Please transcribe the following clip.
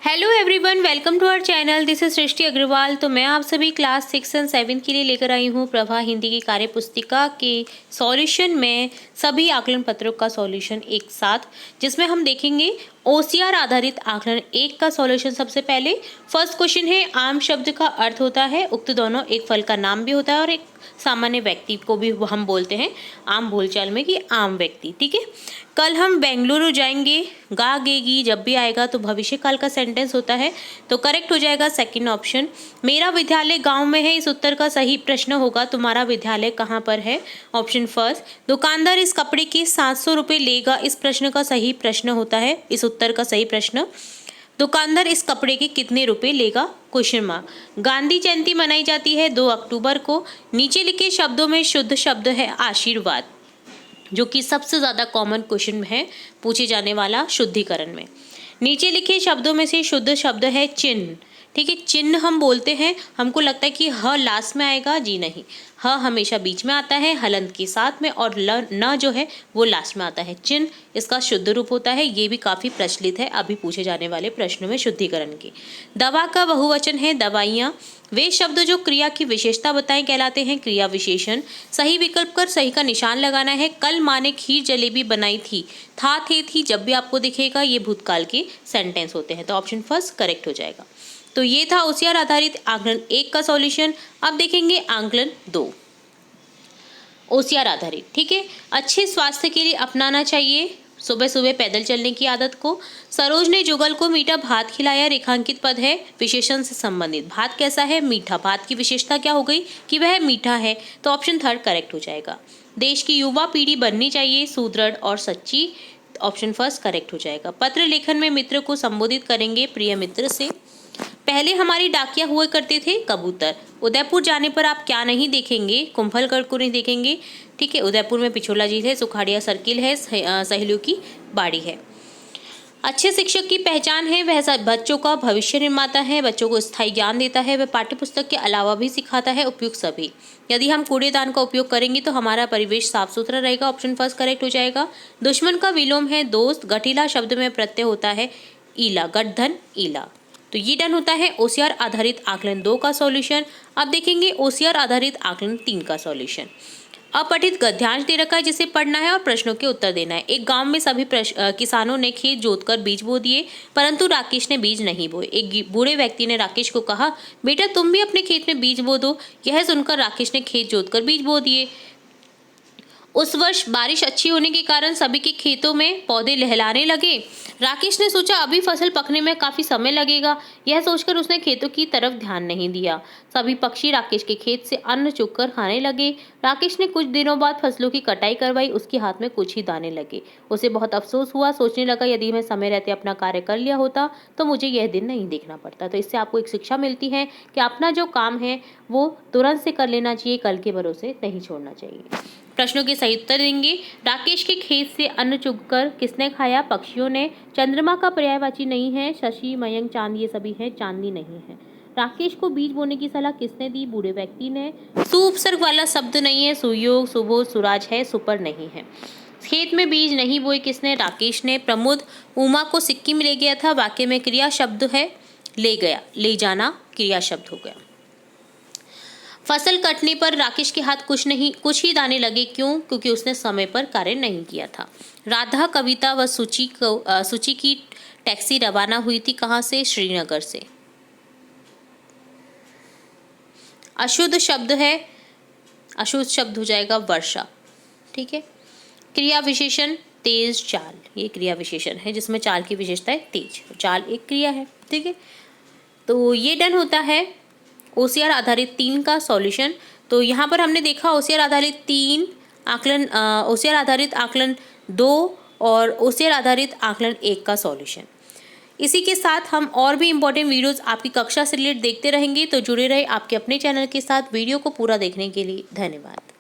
Hello everyone, welcome to our channel. This is Srishti Agarwal. तो मैं आप सभी क्लास 6 और 7 के लिए लेकर आई हूँ प्रभा हिंदी की कार्य पुस्तिका के सॉल्यूशन में सभी आकलन पत्रों का सॉल्यूशन एक साथ, जिसमें हम देखेंगे ओसीआर आधारित आकलन 1 का सॉल्यूशन। सबसे पहले फर्स्ट क्वेश्चन है, आम शब्द का अर्थ होता है उक्त दोनों एक फल का नाम भी होता है और एक सामान्य व्यक्ति को भी हम बोलते हैं आम बोलचाल में कि आम व्यक्ति। ठीक है, कल हम बेंगलुरु जाएंगे, गा गेगी जब भी आएगा तो भविष्य काल का सेंटेंस होता है, तो करेक्ट हो जाएगा सेकंड ऑप्शन। मेरा विद्यालय गांव में है, इस उत्तर का सही प्रश्न होगा तुम्हारा विद्यालय कहाँ पर है, ऑप्शन फर्स्ट। दुकानदार इस कपड़े के 700 रुपये लेगा, इस प्रश्न का सही प्रश्न होता है, इस उत्तर का सही प्रश्न दुकानदार इस कपड़े के कितने रुपए लेगा, क्वेश्चन मार्क। गांधी जयंती मनाई जाती है 2 अक्टूबर को। नीचे लिखे शब्दों में शुद्ध शब्द है आशीर्वाद, जो कि सबसे ज्यादा कॉमन क्वेश्चन है पूछे जाने वाला शुद्धिकरण में। नीचे लिखे शब्दों में से शुद्ध शब्द है चिन्ह। ठीक है, चिन्ह हम बोलते हैं, हमको लगता है कि ह लास्ट में आएगा, जी नहीं, ह हमेशा बीच में आता है हलंत के साथ में, और न जो है वो लास्ट में आता है। चिन्ह इसका शुद्ध रूप होता है, ये भी काफी प्रचलित है अभी पूछे जाने वाले प्रश्नों में शुद्धिकरण के। दवा का बहुवचन है दवाइयाँ। वे शब्द जो क्रिया की विशेषता बताएं कहलाते हैं क्रिया विशेषण। सही विकल्प कर सही का निशान लगाना है। कल माँ ने खीर जलेबी बनाई थी, था थे थी जब भी आपको दिखेगा ये भूतकाल के सेंटेंस होते हैं, तो ऑप्शन फर्स्ट करेक्ट हो जाएगा। तो ये था ओसीआर आधारित आकलन 1 का सॉल्यूशन। अब देखेंगे आकलन 2 ओसीआर आधारित। ठीक है, अच्छे स्वास्थ्य के लिए अपनाना चाहिए सुबह सुबह पैदल चलने की आदत को। सरोज ने जुगल को मीठा भात खिलाया, रेखांकित पद है विशेषण से संबंधित। भात कैसा है, मीठा। भात की विशेषता क्या हो गई कि वह मीठा है, तो ऑप्शन थर्ड करेक्ट हो जाएगा। देश की युवा पीढ़ी बननी चाहिए सुदृढ़ और सच्ची, ऑप्शन फर्स्ट करेक्ट हो जाएगा। पत्र लेखन में मित्र को संबोधित करेंगे प्रिय मित्र से। पहले हमारी डाकिया हुआ करते थे कबूतर। उदयपुर जाने पर आप क्या नहीं देखेंगे, कुंभलगढ़ को नहीं देखेंगे। ठीक है, उदयपुर में पिछोला झील है, सुखाड़िया सर्किल है, सहेलियों की बाड़ी है। अच्छे शिक्षक की पहचान है वह बच्चों का भविष्य निर्माता है, बच्चों को स्थायी ज्ञान देता है, वह पाठ्यपुस्तक के अलावा भी सिखाता है उपयुक्त सभी। यदि हम कूड़ेदान का उपयोग करेंगे तो हमारा परिवेश साफ सुथरा रहेगा, ऑप्शन फर्स्ट करेक्ट हो जाएगा। दुश्मन का विलोम है दोस्त। गठीला शब्द में प्रत्यय होता है ईला, गठधन ईला। तो ये डन होता है ओसीआर आधारित आकलन 2 का सॉल्यूशन। अब देखेंगे ओसीआर आधारित आकलन 3 का सॉल्यूशन। अपठित गद्यांश दे रखा है जिसे पढ़ना है और प्रश्नों के उत्तर देना है। एक गांव में सभी किसानों ने खेत जोतकर बीज बो दिए, परंतु राकेश ने बीज नहीं बोए। एक बूढ़े व्यक्ति ने राकेश को कहा, बेटा तुम भी अपने खेत में बीज बो दो। यह सुनकर राकेश ने खेत जोतकर बीज बो दिए। उस वर्ष बारिश अच्छी होने के कारण सभी के खेतों में पौधे लहलाने लगे। राकेश ने सोचा अभी फसल पकने में काफी समय लगेगा, यह सोचकर उसने खेतों की तरफ ध्यान नहीं दिया। सभी पक्षी राकेश के खेत से अन्न चुगकर खाने लगे। राकेश ने कुछ दिनों बाद फसलों की कटाई करवाई, उसके हाथ में कुछ ही दाने लगे। उसे बहुत अफसोस हुआ, सोचने लगा यदि मैं समय रहते अपना कार्य कर लिया होता तो मुझे यह दिन नहीं देखना पड़ता। तो इससे आपको एक शिक्षा मिलती है कि अपना जो काम है वो तुरंत से कर लेना चाहिए, कल के भरोसे नहीं छोड़ना चाहिए। प्रश्नों के सही उत्तर देंगे। राकेश के खेत से अन्न चुगकर किसने खाया, पक्षियों ने। चंद्रमा का पर्यायवाची नहीं है, शशि मयंक चांद ये सभी है, चांदनी नहीं है। राकेश को बीज बोने की सलाह किसने दी, बूढ़े व्यक्ति ने। सुउपसर्ग वाला शब्द नहीं है, सुयोग सुबोध सुराज है, सुपर नहीं है। खेत में बीज नहीं बोए किसने, राकेश ने। प्रमोद उमा को सिक्किम ले गया था, वाक्य में क्रिया शब्द है ले गया, ले जाना क्रिया शब्द हो गया। फसल कटने पर राकेश के हाथ कुछ ही दाने लगे, क्यों, क्योंकि उसने समय पर कार्य नहीं किया था। राधा, कविता व सूची की टैक्सी रवाना हुई थी कहाँ से, श्रीनगर से। अशुद्ध शब्द है, अशुद्ध शब्द हो जाएगा वर्षा। ठीक है, क्रिया विशेषण तेज चाल, ये क्रिया विशेषण है जिसमें चाल की विशेषता है तेज, चाल एक क्रिया है। ठीक है, तो ये डन होता है ओसीआर आधारित 3 का सॉल्यूशन। तो यहाँ पर हमने देखा ओसीआर आधारित 3 आकलन, ओसीआर आधारित आकलन 2 और ओसीआर आधारित आकलन 1 का सॉल्यूशन। इसी के साथ हम और भी इम्पोर्टेंट वीडियोस आपकी कक्षा से रिलेटेड देखते रहेंगे, तो जुड़े रहे आपके अपने चैनल के साथ। वीडियो को पूरा देखने के लिए धन्यवाद।